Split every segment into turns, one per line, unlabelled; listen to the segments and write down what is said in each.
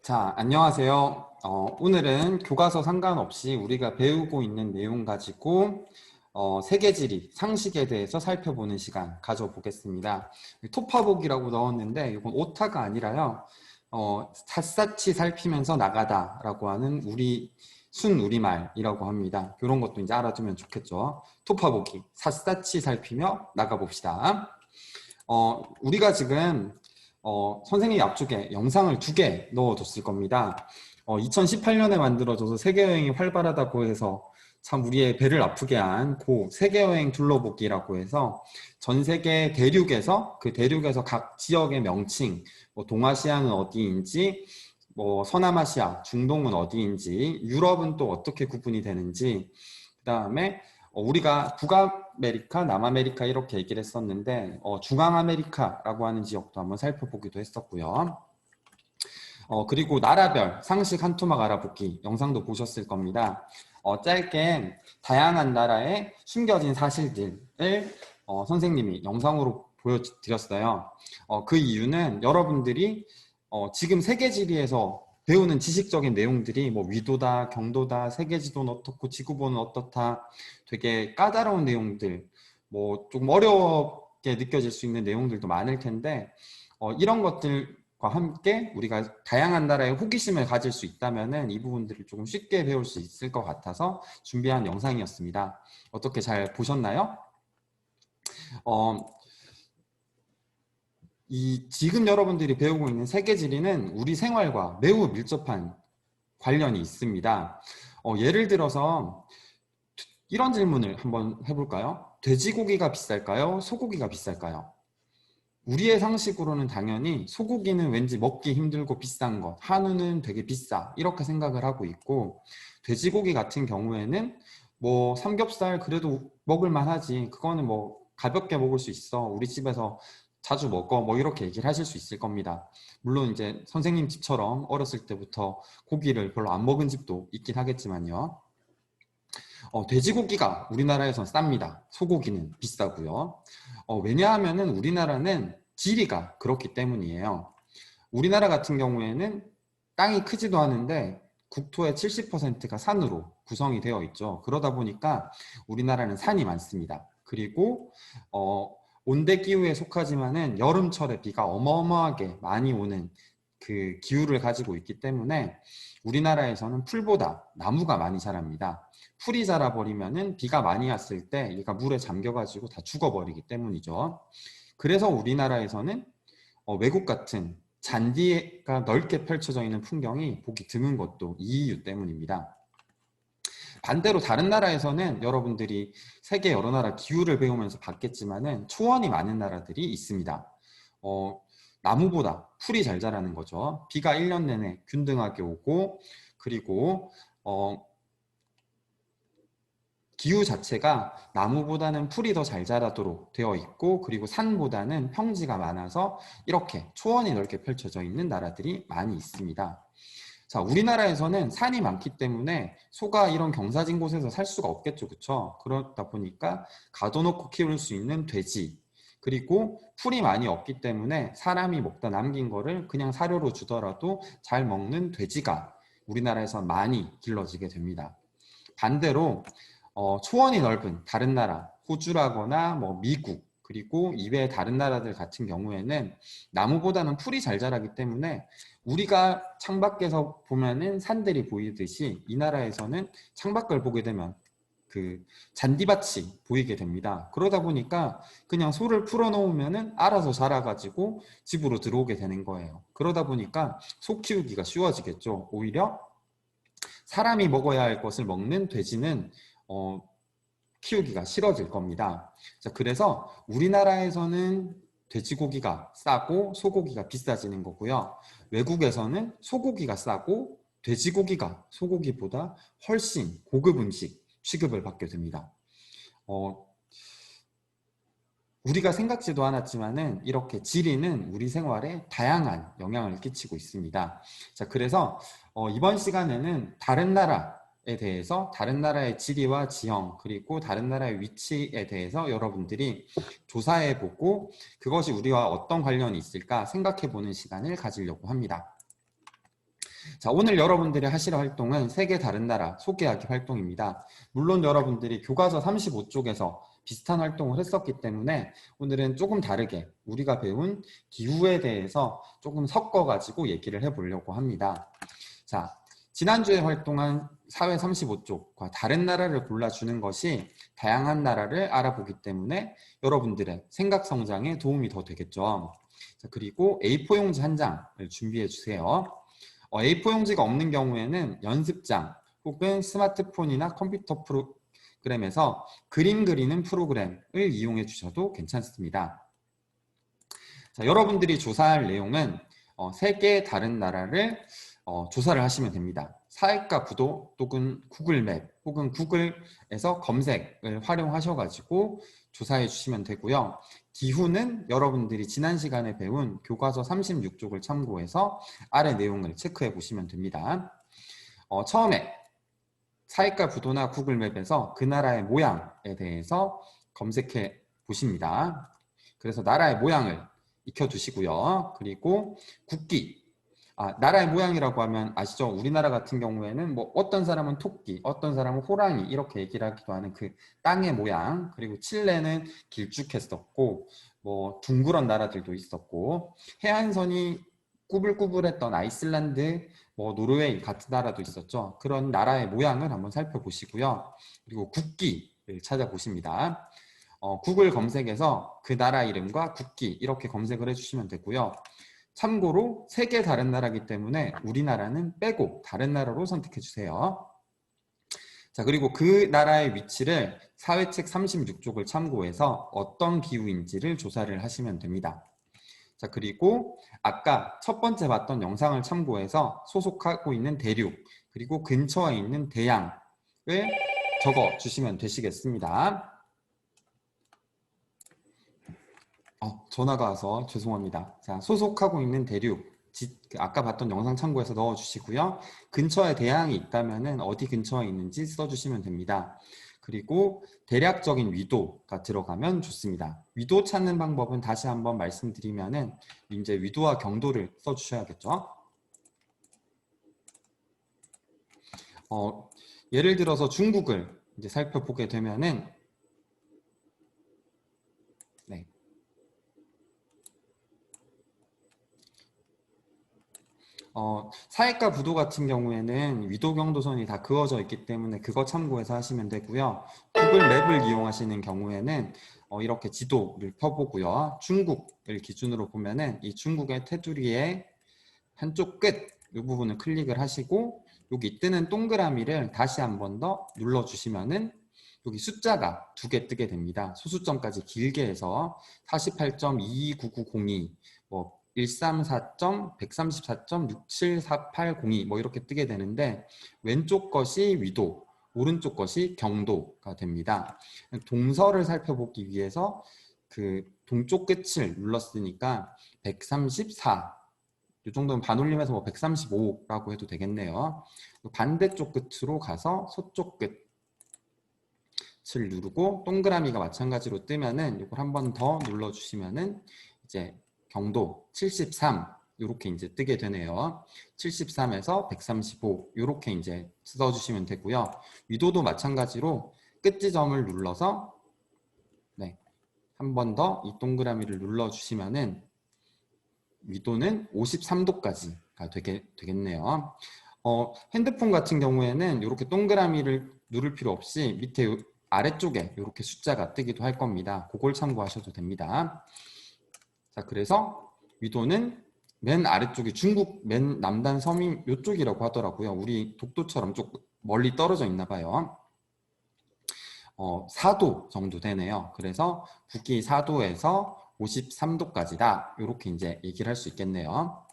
자, 안녕하세요. 오늘은 교과서 상관없이 우리가 배우고 있는 내용 가지고 세계지리, 상식에 대해서 살펴보는 시간 가져보겠습니다. 토파보기라고 넣었는데 이건 오타가 아니라요. 샅샅이 살피면서 나가다라고 하는 순우리말이라고 합니다. 이런 것도 이제 알아두면 좋겠죠. 토파보기, 샅샅이 살피며 나가봅시다. 우리가 지금 선생님이 앞쪽에 영상을 2개 넣어뒀을 겁니다. 2018년에 만들어져서 세계여행이 활발하다고 해서 참 우리의 배를 아프게 한 세계여행 둘러보기라고 해서 전 세계 대륙에서 그 대륙에서 각 지역의 명칭, 뭐 동아시아는 어디인지, 뭐 서남아시아, 중동은 어디인지, 유럽은 또 어떻게 구분이 되는지, 그 다음에 우리가 북아메리카, 남아메리카 이렇게 얘기를 했었는데 중앙아메리카라고 하는 지역도 한번 살펴보기도 했었고요. 그리고 나라별 상식 한 토막 알아보기 영상도 보셨을 겁니다. 짧게 다양한 나라의 숨겨진 사실들을 선생님이 영상으로 보여드렸어요. 그 이유는 여러분들이 지금 세계지리에서 배우는 지식적인 내용들이 뭐 위도다, 경도다, 세계지도는 어떻고 지구본은 어떻다 되게 까다로운 내용들, 뭐 조금 어렵게 느껴질 수 있는 내용들도 많을 텐데 이런 것들과 함께 우리가 다양한 나라의 호기심을 가질 수 있다면은 이 부분들을 조금 쉽게 배울 수 있을 것 같아서 준비한 영상이었습니다. 어떻게 잘 보셨나요? 지금 여러분들이 배우고 있는 세계지리는 우리 생활과 매우 밀접한 관련이 있습니다. 예를 들어서 이런 질문을 한번 해볼까요? 돼지고기가 비쌀까요? 소고기가 비쌀까요? 우리의 상식으로는 당연히 소고기는 왠지 먹기 힘들고 비싼 것, 한우는 되게 비싸 이렇게 생각을 하고 있고, 돼지고기 같은 경우에는 뭐 삼겹살 그래도 먹을만 하지, 그거는 뭐 가볍게 먹을 수 있어, 우리 집에서 자주 먹어, 뭐 이렇게 얘기를 하실 수 있을 겁니다. 물론 이제 선생님 집처럼 어렸을 때부터 고기를 별로 안 먹은 집도 있긴 하겠지만요. 돼지고기가 우리나라에선 쌉니다. 소고기는 비싸고요. 왜냐하면은 우리나라는 지리가 그렇기 때문이에요. 우리나라 같은 경우에는 땅이 크지도 않은데 국토의 70%가 산으로 구성이 되어 있죠. 그러다 보니까 우리나라는 산이 많습니다. 그리고 온대기후에 속하지만은 여름철에 비가 어마어마하게 많이 오는 그 기후를 가지고 있기 때문에 우리나라에서는 풀보다 나무가 많이 자랍니다. 풀이 자라버리면은 비가 많이 왔을 때 얘가 물에 잠겨가지고 다 죽어버리기 때문이죠. 그래서 우리나라에서는 외국 같은 잔디가 넓게 펼쳐져 있는 풍경이 보기 드문 것도 이 이유 때문입니다. 반대로 다른 나라에서는 여러분들이 세계 여러 나라 기후를 배우면서 봤겠지만은 초원이 많은 나라들이 있습니다. 나무보다 풀이 잘 자라는 거죠. 비가 1년 내내 균등하게 오고, 그리고 기후 자체가 나무보다는 풀이 더 잘 자라도록 되어 있고, 그리고 산보다는 평지가 많아서 이렇게 초원이 넓게 펼쳐져 있는 나라들이 많이 있습니다. 자, 우리나라에서는 산이 많기 때문에 소가 이런 경사진 곳에서 살 수가 없겠죠, 그렇죠? 그러다 보니까 가둬놓고 키울 수 있는 돼지, 그리고 풀이 많이 없기 때문에 사람이 먹다 남긴 거를 그냥 사료로 주더라도 잘 먹는 돼지가 우리나라에서 많이 길러지게 됩니다. 반대로 초원이 넓은 다른 나라, 호주라거나 뭐 미국, 그리고 이외의 다른 나라들 같은 경우에는 나무보다는 풀이 잘 자라기 때문에 우리가 창밖에서 보면은 산들이 보이듯이 이 나라에서는 창밖을 보게 되면 그 잔디밭이 보이게 됩니다. 그러다 보니까 그냥 소를 풀어놓으면은 알아서 자라가지고 집으로 들어오게 되는 거예요. 그러다 보니까 소 키우기가 쉬워지겠죠. 오히려 사람이 먹어야 할 것을 먹는 돼지는 키우기가 싫어질 겁니다. 자, 그래서 우리나라에서는 돼지고기가 싸고 소고기가 비싸지는 거고요. 외국에서는 소고기가 싸고 돼지고기가 소고기보다 훨씬 고급 음식 취급을 받게 됩니다. 우리가 생각지도 않았지만은 이렇게 지리는 우리 생활에 다양한 영향을 끼치고 있습니다. 자, 그래서 이번 시간에는 다른 나라에 대해서, 다른 나라의 지리와 지형, 그리고 다른 나라의 위치에 대해서 여러분들이 조사해보고 그것이 우리와 어떤 관련이 있을까 생각해보는 시간을 가지려고 합니다. 자, 오늘 여러분들이 하실 활동은 세계 다른 나라 소개하기 활동입니다. 물론 여러분들이 교과서 35쪽에서 비슷한 활동을 했었기 때문에 오늘은 조금 다르게 우리가 배운 기후에 대해서 조금 섞어가지고 얘기를 해보려고 합니다. 자, 지난주에 활동한 사회 35쪽과 다른 나라를 골라주는 것이 다양한 나라를 알아보기 때문에 여러분들의 생각 성장에 도움이 더 되겠죠. 자, 그리고 A4 용지 한 장을 준비해 주세요. A4 용지가 없는 경우에는 연습장 혹은 스마트폰이나 컴퓨터 프로그램에서 그림 그리는 프로그램을 이용해 주셔도 괜찮습니다. 자, 여러분들이 조사할 내용은 세계 다른 나라를 조사를 하시면 됩니다. 사회과 부도 또는 구글맵 혹은 구글에서 검색을 활용하셔가지고 조사해 주시면 되고요. 기후는 여러분들이 지난 시간에 배운 교과서 36쪽을 참고해서 아래 내용을 체크해 보시면 됩니다. 처음에 사회과 부도나 구글맵에서 그 나라의 모양에 대해서 검색해 보십니다. 그래서 나라의 모양을 익혀두시고요. 그리고 국기, 나라의 모양이라고 하면 아시죠? 우리나라 같은 경우에는 뭐 어떤 사람은 토끼, 어떤 사람은 호랑이 이렇게 얘기를 하기도 하는 그 땅의 모양. 그리고 칠레는 길쭉했었고 뭐 둥그런 나라들도 있었고 해안선이 꾸불꾸불했던 아이슬란드, 뭐 노르웨이 같은 나라도 있었죠. 그런 나라의 모양을 한번 살펴보시고요. 그리고 국기를 찾아보십니다. 구글 검색에서 그 나라 이름과 국기 이렇게 검색을 해주시면 되고요. 참고로 세 개 다른 나라이기 때문에 우리나라는 빼고 다른 나라로 선택해 주세요. 자, 그리고 그 나라의 위치를 사회책 36쪽을 참고해서 어떤 기후인지를 조사를 하시면 됩니다. 자, 그리고 아까 첫 번째 봤던 영상을 참고해서 소속하고 있는 대륙 그리고 근처에 있는 대양을 적어 주시면 되시겠습니다. 전화가 와서 죄송합니다. 자, 소속하고 있는 대륙 아까 봤던 영상 참고해서 넣어주시고요. 근처에 대양이 있다면 어디 근처에 있는지 써주시면 됩니다. 그리고 대략적인 위도가 들어가면 좋습니다. 위도 찾는 방법은 다시 한번 말씀드리면은 이제 위도와 경도를 써주셔야겠죠. 예를 들어서 중국을 이제 살펴보게 되면은 사회과 부도 같은 경우에는 위도 경도선이 다 그어져 있기 때문에 그거 참고해서 하시면 되고요. 구글 맵을 이용하시는 경우에는 이렇게 지도를 펴보고요. 중국을 기준으로 보면은 이 중국의 테두리의 한쪽 끝 이 부분을 클릭을 하시고 여기 뜨는 동그라미를 다시 한 번 더 눌러주시면은 여기 숫자가 2개 뜨게 됩니다. 소수점까지 길게 해서 48.229902 뭐 134.134.67482 뭐 이렇게 뜨게 되는데 왼쪽 것이 위도, 오른쪽 것이 경도가 됩니다. 동서를 살펴보기 위해서 그 동쪽 끝을 눌렀으니까 134, 이 정도면 반올림해서 뭐 135라고 해도 되겠네요. 반대쪽 끝으로 가서 서쪽 끝을 누르고 동그라미가 마찬가지로 뜨면은 이걸 한 번 더 눌러주시면은 이제 경도 73 이렇게 이제 뜨게 되네요. 73에서 135 이렇게 이제 써주시면 되고요. 위도도 마찬가지로 끝 지점을 눌러서 한 번 더 이 동그라미를 눌러주시면은 위도는 53도까지가 되겠네요. 핸드폰 같은 경우에는 이렇게 동그라미를 누를 필요 없이 밑에 아래쪽에 이렇게 숫자가 뜨기도 할 겁니다. 그걸 참고하셔도 됩니다. 자, 그래서 위도는 맨 아래쪽이 중국 맨 남단 섬이 이쪽이라고 하더라고요. 우리 독도처럼 좀 멀리 떨어져 있나 봐요. 4도 정도 되네요. 그래서 북위 4도에서 53도까지다. 이렇게 이제 얘기를 할 수 있겠네요.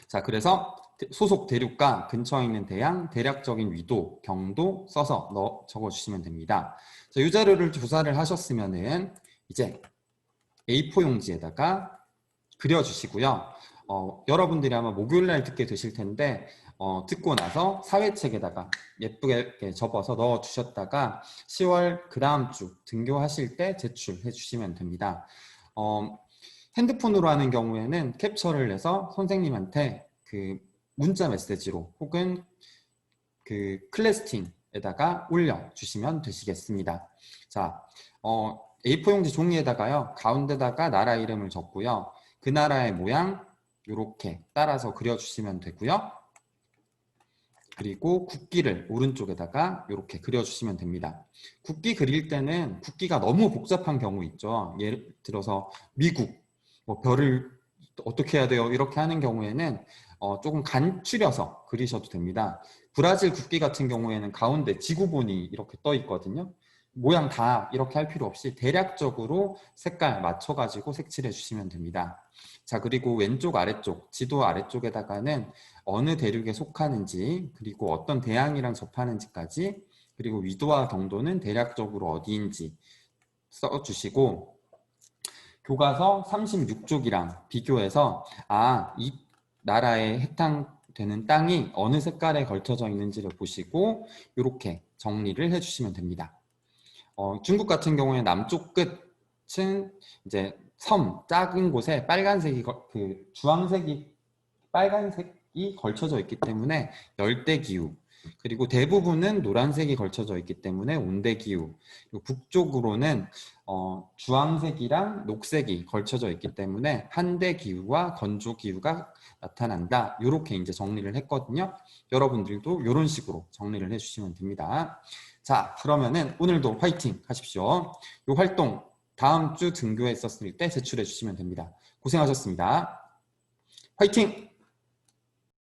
자, 그래서 소속 대륙과 근처에 있는 대양, 대략적인 위도, 경도 써서 적어주시면 됩니다. 자, 이 자료를 조사를 하셨으면은 이제 A4 용지에다가 그려주시고요. 여러분들이 아마 목요일날 듣게 되실 텐데 듣고 나서 사회책에다가 예쁘게 접어서 넣어주셨다가 10월 그 다음 주 등교하실 때 제출해 주시면 됩니다. 핸드폰으로 하는 경우에는 캡처를 해서 선생님한테 그 문자 메시지로 혹은 그 클래스팅에다가 올려주시면 되시겠습니다. 자, A4 용지 종이에다가요, 가운데다가 나라 이름을 적고요, 그 나라의 모양 이렇게 따라서 그려주시면 되고요. 그리고 국기를 오른쪽에다가 이렇게 그려주시면 됩니다. 국기 그릴 때는 국기가 너무 복잡한 경우 있죠. 예를 들어서 미국, 뭐 별을 어떻게 해야 돼요? 이렇게 하는 경우에는 조금 간추려서 그리셔도 됩니다. 브라질 국기 같은 경우에는 가운데 지구본이 이렇게 떠 있거든요. 모양 다 이렇게 할 필요 없이 대략적으로 색깔 맞춰가지고 색칠해 주시면 됩니다. 자, 그리고 왼쪽 아래쪽, 지도 아래쪽에다가는 어느 대륙에 속하는지, 그리고 어떤 대양이랑 접하는지까지, 그리고 위도와 경도는 대략적으로 어디인지 써주시고, 교과서 36쪽이랑 비교해서 이 나라에 해당되는 땅이 어느 색깔에 걸쳐져 있는지를 보시고 이렇게 정리를 해주시면 됩니다. 중국 같은 경우에 남쪽 끝은 이제 섬 작은 곳에 빨간색이 주황색이 빨간색이 걸쳐져 있기 때문에 열대 기후, 그리고 대부분은 노란색이 걸쳐져 있기 때문에 온대 기후, 그리고 북쪽으로는 주황색이랑 녹색이 걸쳐져 있기 때문에 한대 기후와 건조 기후가 나타난다. 이렇게 이제 정리를 했거든요. 여러분들도 이런 식으로 정리를 해주시면 됩니다. 자, 그러면은 오늘도 화이팅 하십시오. 이 활동 다음 주 등교회 있었을 때 제출해 주시면 됩니다. 고생하셨습니다. 화이팅!